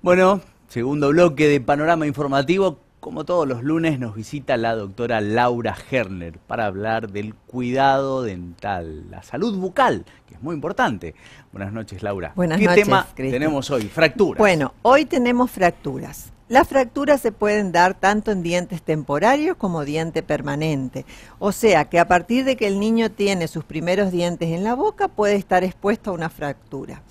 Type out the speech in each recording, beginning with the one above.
Bueno, segundo bloque de Panorama Informativo. Como todos los lunes nos visita la doctora Laura Herner para hablar del cuidado dental, la salud bucal, que es muy importante. Buenas noches, Laura. Buenas noches. ¿Qué tema Cristian. tenemos hoy? Fracturas. Bueno, hoy tenemos fracturas. Las fracturas se pueden dar tanto en dientes temporarios como diente permanente. O sea que a partir de que el niño tiene sus primeros dientes en la boca puede estar expuesto a una fractura.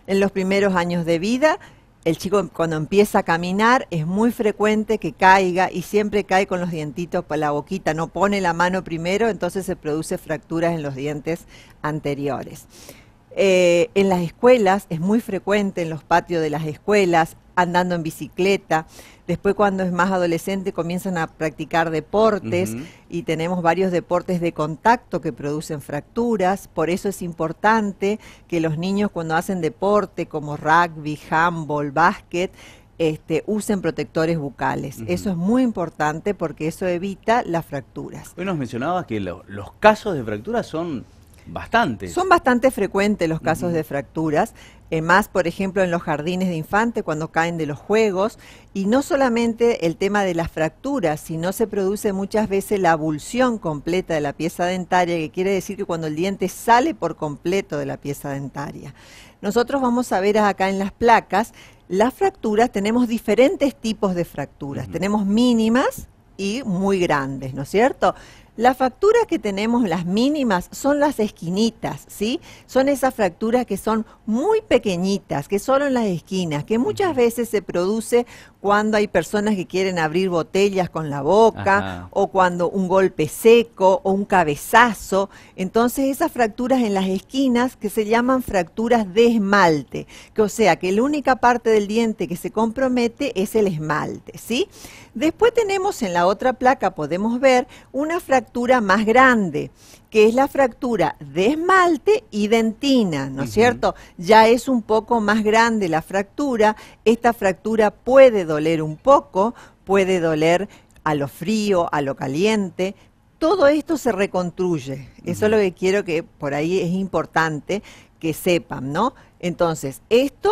En los primeros años de vida, el chico cuando empieza a caminar es muy frecuente que caiga y siempre cae con los dientitos por la boquita, no pone la mano primero, entonces se produce fracturas en los dientes anteriores. En las escuelas es muy frecuente, en los patios de las escuelas, andando en bicicleta. Después cuando es más adolescente comienzan a practicar deportes y tenemos varios deportes de contacto que producen fracturas. Por eso es importante que los niños cuando hacen deporte como rugby, handball, básquet, usen protectores bucales. Eso es muy importante porque eso evita las fracturas. Hoy nos mencionabas que los casos de fracturas son bastantes. Son bastante frecuentes los casos de fracturas, más por ejemplo en los jardines de infantes cuando caen de los juegos, y no solamente el tema de las fracturas, sino se produce muchas veces la abulsión completa de la pieza dentaria, que quiere decir que cuando el diente sale por completo de la pieza dentaria. Nosotros vamos a ver acá en las placas, las fracturas, tenemos diferentes tipos de fracturas, tenemos mínimas y muy grandes, ¿no es cierto? Las fracturas que tenemos, las mínimas, son las esquinitas, ¿sí? Son esas fracturas que son muy pequeñitas, que solo en las esquinas, que muchas veces se produce cuando hay personas que quieren abrir botellas con la boca, o cuando un golpe seco, o un cabezazo. Entonces esas fracturas en las esquinas que se llaman fracturas de esmalte, que o sea que la única parte del diente que se compromete es el esmalte, ¿sí? Después tenemos en la otra placa, podemos ver, una fractura más grande, que es la fractura de esmalte y dentina, ¿no es cierto? Ya es un poco más grande la fractura, esta fractura puede doler un poco, puede doler a lo frío, a lo caliente, todo esto se reconstruye, eso es lo que quiero que por ahí es importante que sepan, ¿no? Entonces, esto,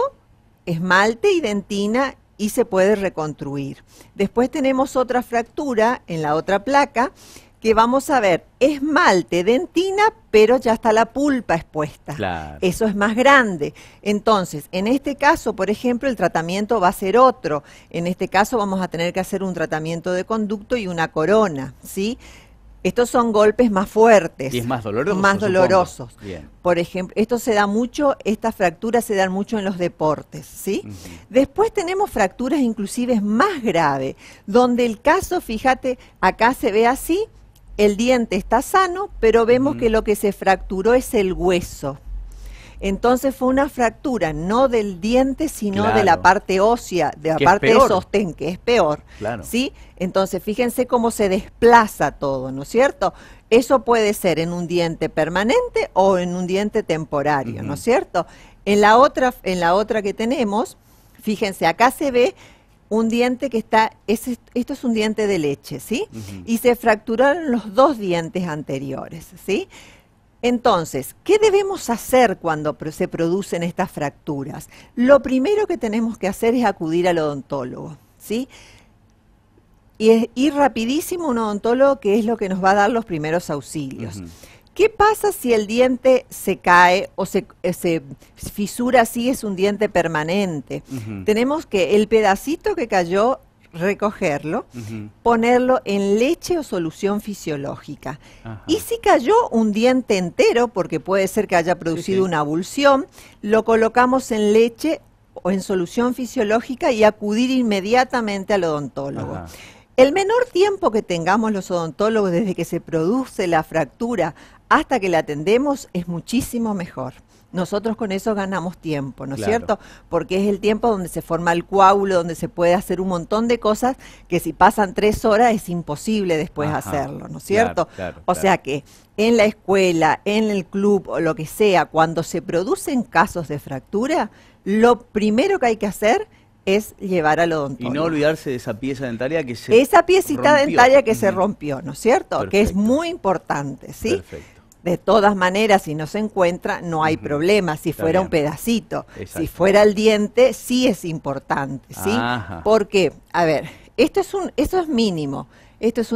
esmalte y dentina, y se puede reconstruir. Después tenemos otra fractura en la otra placa que vamos a ver esmalte, dentina, pero ya está la pulpa expuesta. Claro. Eso es más grande. Entonces, en este caso, por ejemplo, el tratamiento va a ser otro. En este caso vamos a tener que hacer un tratamiento de conducto y una corona, ¿sí? Estos son golpes más fuertes. Y es más doloroso. Más dolorosos. Bien. Por ejemplo, esto se da mucho, estas fracturas se dan mucho en los deportes, ¿sí? Después tenemos fracturas inclusive más graves, donde el caso, fíjate, acá se ve así, el diente está sano, pero vemos que lo que se fracturó es el hueso. Entonces fue una fractura no del diente, sino de la parte ósea, de la parte de sostén, que es peor, ¿sí? Entonces fíjense cómo se desplaza todo, ¿no es cierto? Eso puede ser en un diente permanente o en un diente temporario, ¿no es cierto? En la otra que tenemos, fíjense, acá se ve un diente que está, esto es un diente de leche, ¿sí? Y se fracturaron los dos dientes anteriores, ¿sí? Entonces, ¿qué debemos hacer cuando se producen estas fracturas? Lo primero que tenemos que hacer es acudir al odontólogo, ¿sí? Y es ir rapidísimo a un odontólogo, que es lo que nos va a dar los primeros auxilios. ¿Qué pasa si el diente se cae o se fisura así, es un diente permanente? Tenemos que el pedacito que cayó, recogerlo, ponerlo en leche o solución fisiológica. Y si cayó un diente entero, porque puede ser que haya producido una abulsión, lo colocamos en leche o en solución fisiológica y acudir inmediatamente al odontólogo. El menor tiempo que tengamos los odontólogos desde que se produce la fractura hasta que la atendemos es muchísimo mejor. Nosotros con eso ganamos tiempo, ¿no es cierto? Porque es el tiempo donde se forma el coágulo, donde se puede hacer un montón de cosas que si pasan 3 horas es imposible después hacerlo, ¿no es cierto? O sea que en la escuela, en el club o lo que sea, cuando se producen casos de fractura, lo primero que hay que hacer es llevar al odontólogo. Y no olvidarse de esa pieza dentaria que se Esa piecita rompió. dentaria que se rompió, ¿no es cierto? Que es muy importante, ¿sí? Perfecto. De todas maneras, si no se encuentra, no hay problema, si fuera un pedacito. Si fuera el diente, sí es importante, ¿sí? Porque, a ver, esto es mínimo. Esto es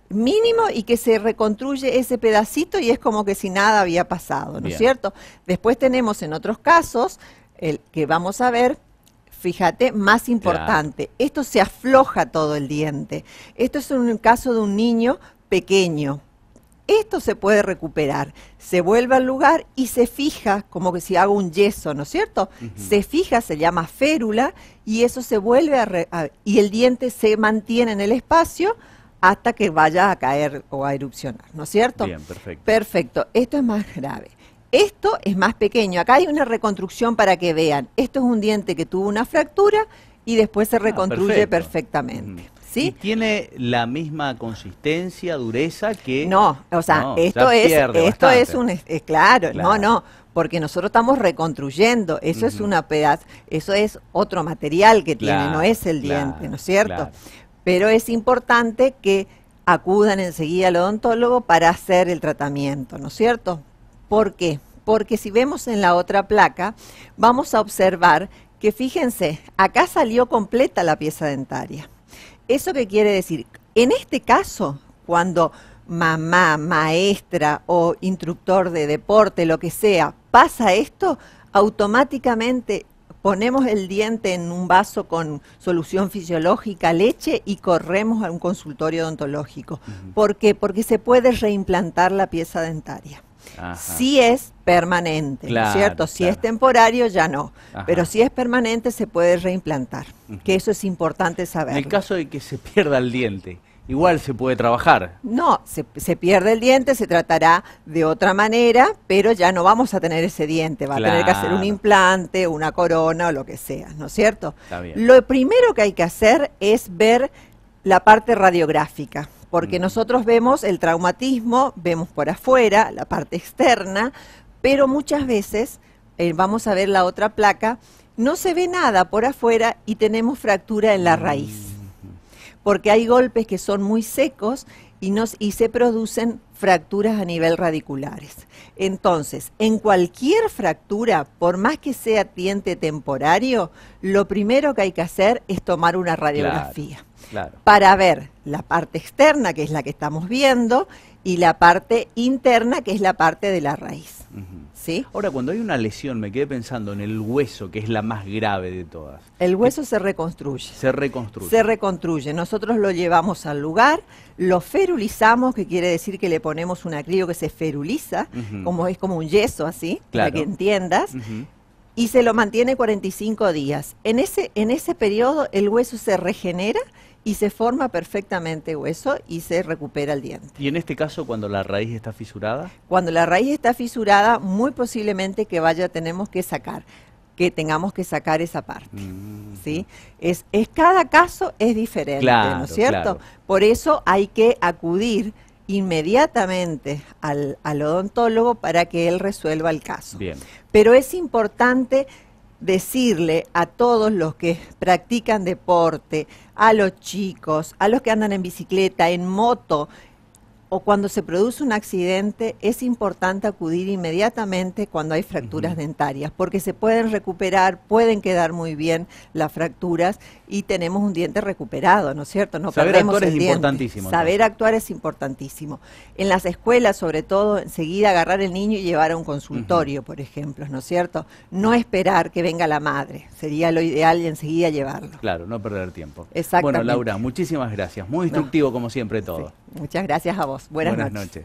mínimo y que se reconstruye ese pedacito y es como que si nada había pasado, ¿no es cierto? Después tenemos en otros casos, el que vamos a ver, fíjate, más importante. Esto se afloja todo el diente. Esto es un caso de un niño pequeño. Esto se puede recuperar, se vuelve al lugar y se fija, como que si hago un yeso, ¿no es cierto? Se fija, se llama férula, y eso se vuelve y el diente se mantiene en el espacio hasta que vaya a caer o a erupcionar, ¿no es cierto? Bien, perfecto. Perfecto, esto es más grave. Esto es más pequeño, acá hay una reconstrucción para que vean. Esto es un diente que tuvo una fractura y después se reconstruye perfectamente. ¿Sí? ¿Y tiene la misma consistencia, dureza que...? No, o sea, esto es un... claro, no, porque nosotros estamos reconstruyendo, eso es una pedazo, eso es otro material que tiene, no es el diente, ¿no es cierto? Pero es importante que acudan enseguida al odontólogo para hacer el tratamiento, ¿no es cierto? ¿Por qué? Porque si vemos en la otra placa, vamos a observar que, fíjense, acá salió completa la pieza dentaria. ¿Eso qué quiere decir? En este caso, cuando mamá, maestra o instructor de deporte, lo que sea, pasa esto, automáticamente ponemos el diente en un vaso con solución fisiológica, leche, y corremos a un consultorio odontológico. ¿Por qué? Porque se puede reimplantar la pieza dentaria. Si es permanente, ¿no es cierto? Si es temporario, ya no. Pero si es permanente, se puede reimplantar. Que eso es importante saber. En el caso de que se pierda el diente, igual se puede trabajar. No, se pierde el diente, se tratará de otra manera, pero ya no vamos a tener ese diente. Va a tener que hacer un implante, una corona o lo que sea, ¿no es cierto? Está bien. Lo primero que hay que hacer es ver la parte radiográfica. Porque nosotros vemos el traumatismo, vemos por afuera, la parte externa, pero muchas veces, vamos a ver la otra placa, no se ve nada por afuera y tenemos fractura en la raíz. Porque hay golpes que son muy secos y se producen fracturas a nivel radiculares. Entonces, en cualquier fractura, por más que sea diente temporario, lo primero que hay que hacer es tomar una radiografía. Para ver la parte externa, que es la que estamos viendo, y la parte interna, que es la parte de la raíz. ¿Sí? Ahora, cuando hay una lesión, me quedé pensando en el hueso, que es la más grave de todas. El hueso se reconstruye. Se reconstruye. Se reconstruye. Nosotros lo llevamos al lugar, lo ferulizamos, que quiere decir que le ponemos un acrílico que se feruliza, es como un yeso así, para que entiendas. Y se lo mantiene 45 días. En ese periodo el hueso se regenera y se forma perfectamente hueso y se recupera el diente. ¿Y en este caso cuando la raíz está fisurada? Cuando la raíz está fisurada, muy posiblemente que tengamos que sacar esa parte. ¿Sí? Cada caso es diferente, ¿no es cierto? Por eso hay que acudir inmediatamente al odontólogo para que él resuelva el caso. Bien. Pero es importante decirle a todos los que practican deporte, a los chicos, a los que andan en bicicleta, en moto, o cuando se produce un accidente, es importante acudir inmediatamente cuando hay fracturas dentarias, porque se pueden recuperar, pueden quedar muy bien las fracturas y tenemos un diente recuperado, ¿no es cierto? No Saber perdemos actuar el es diente. importantísimo. Saber actuar es importantísimo. En las escuelas, sobre todo, enseguida agarrar el niño y llevar a un consultorio, por ejemplo, ¿no es cierto? No esperar que venga la madre, sería lo ideal, y enseguida llevarlo. Claro, no perder tiempo. Exactamente. Bueno, Laura, muchísimas gracias. Muy instructivo como siempre todo. Sí. Muchas gracias a vos. Buenas noches.